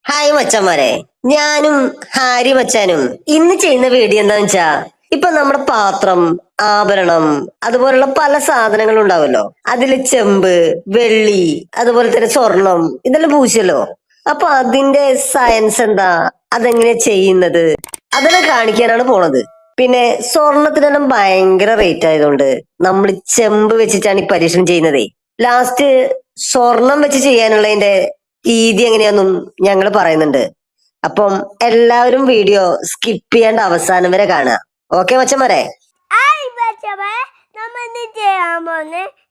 Hi മച്ചന്മാരെ, ഞാനും Harry മച്ചാനും ഇന്ന് ചെയ്യുന്ന വീഡിയോ എന്താന്ന് വെച്ചാ, ഇപ്പൊ നമ്മുടെ പാത്രം, ആഭരണം, അതുപോലുള്ള പല സാധനങ്ങളും ഉണ്ടാവല്ലോ. അതില് ചെമ്പ്, വെള്ളി, അതുപോലെ തന്നെ സ്വർണം ഇതെല്ലാം പൂശല്ലോ. അപ്പൊ അതിന്റെ സയൻസ് എന്താ, അതെങ്ങനെ ചെയ്യുന്നത്, അതെല്ലാം കാണിക്കാനാണ് പോണത്. പിന്നെ സ്വർണത്തിനെല്ലാം ഭയങ്കര റേറ്റ് ആയതുകൊണ്ട് നമ്മൾ ചെമ്പ് വെച്ചിട്ടാണ് ഈ പരീക്ഷണം ചെയ്യുന്നതേ. ലാസ്റ്റ് സ്വർണം വെച്ച് ചെയ്യാനുള്ളതിന്റെ രീതി എങ്ങനെയാന്നും ഞങ്ങൾ പറയുന്നുണ്ട്. അപ്പം എല്ലാവരും വീഡിയോ സ്കിപ്പ് ചെയ്യാണ്ട് അവസാനം വരെ കാണുക. ഓക്കെ മച്ചന്മാരെ?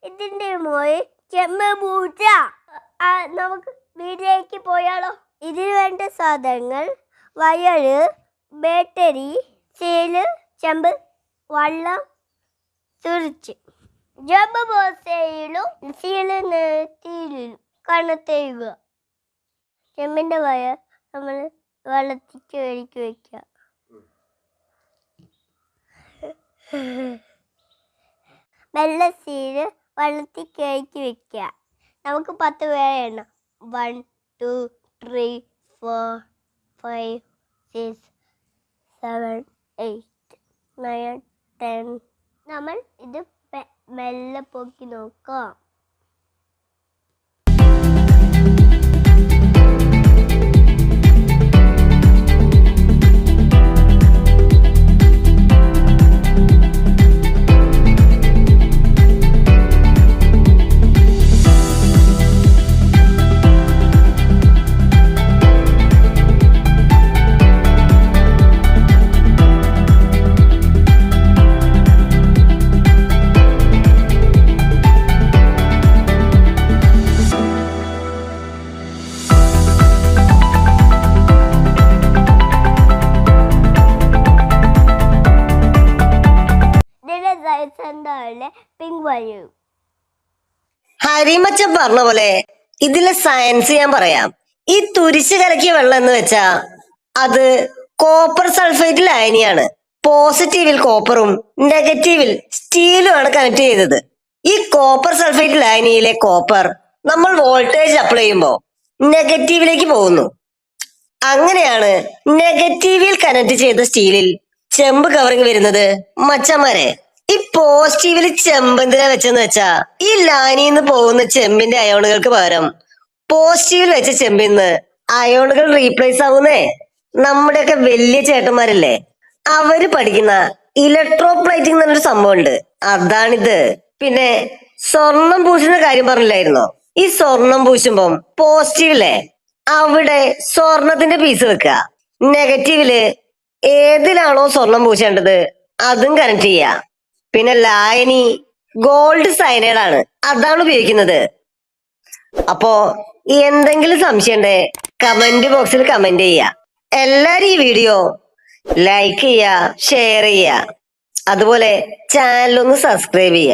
ഇതിന്റെ മോയി ചെമ്പ് പൂച്ച. നമുക്ക് വീഡിയോയ്ക്ക് പോയാലോ? ഇതിന് വേണ്ട സാധനങ്ങൾ: വയറ്, ബാറ്ററി, സീല്, ചെമ്പ്, വള്ളം, തുറിച്ച്. ചെമ്പ് പോസയിലും സീല് നെറ്റിയിലും കണത്തെഴുക. ചെമ്പിന്റെ വയർ നമ്മൾ വെള്ളത്തിക്ക് ഒഴുക്കി വെക്കുക. വെള്ള സീല് വെള്ളത്തിൽ കയറ്റി വെക്കുക. നമുക്ക് 10 പേരെ എണ്ണ. 1 2 3 4 5 6 7 8 9 10. നമ്മൾ ഇത് മെല്ലെ പൊക്കി നോക്കാം. ഹരിമച്ചൻ പറഞ്ഞ പോലെ ഇതിലെ സയൻസ് ഞാൻ പറയാം. ഈ തുരിശ് കലക്കിയ വെള്ളം എന്ന് വെച്ചാ അത് കോപ്പർ സൾഫേറ്റ് ലായനിയാണ്. പോസിറ്റീവിൽ കോപ്പറും നെഗറ്റീവിൽ സ്റ്റീലും ആണ് കണക്ട് ചെയ്തത്. ഈ കോപ്പർ സൾഫേറ്റ് ലായനിയിലെ കോപ്പർ നമ്മൾ വോൾട്ടേജ് അപ്ലൈ ചെയ്യുമ്പോൾ നെഗറ്റീവിലേക്ക് പോകുന്നു. അങ്ങനെയാണ് നെഗറ്റീവിൽ കണക്ട് ചെയ്ത സ്റ്റീലിൽ ചെമ്പ് കവറിങ് വരുന്നത്. മച്ചന്മാരെ, ഈ പോസിറ്റീവില് ചെമ്പ് എന്തിനാ വെച്ചെന്ന് വെച്ചാ, ഈ ലാനിന്ന് പോകുന്ന ചെമ്പിന്റെ അയോണുകൾക്ക് പകരം പോസിറ്റീവിൽ വെച്ച ചെമ്പിന്ന് അയോണുകൾ റീപ്ലേസ് ആവുന്നേ. നമ്മുടെയൊക്കെ വലിയ ചേട്ടന്മാരില്ലേ, അവര് പഠിക്കുന്ന ഇലക്ട്രോപ്ലേറ്റിംഗ് എന്നൊരു സംഭവം ഉണ്ട്, അതാണിത്. പിന്നെ സ്വർണം പൂശുന്ന കാര്യം പറഞ്ഞില്ലായിരുന്നോ? ഈ സ്വർണം പൂശുമ്പം പോസിറ്റീവിലെ അവിടെ സ്വർണത്തിന്റെ പീസ് വെക്കുക, നെഗറ്റീവില് ഏതിലാണോ സ്വർണം പൂശേണ്ടത് അതും കണക്ട് ചെയ്യുക. പിന്നെ ലായനി ഗോൾഡ് സയനൈഡ് ആണ്, അതാണ് ഉപയോഗിക്കുന്നത്. അപ്പോ എന്തെങ്കിലും സംശയം ഉണ്ടേ കമന്റ് ബോക്സിൽ കമന്റ് ചെയ്യുക. എല്ലാരും ഈ വീഡിയോ ലൈക്ക് ചെയ്യുക, ഷെയർ ചെയ്യുക, അതുപോലെ ചാനലൊന്ന് സബ്സ്ക്രൈബ് ചെയ്യുക.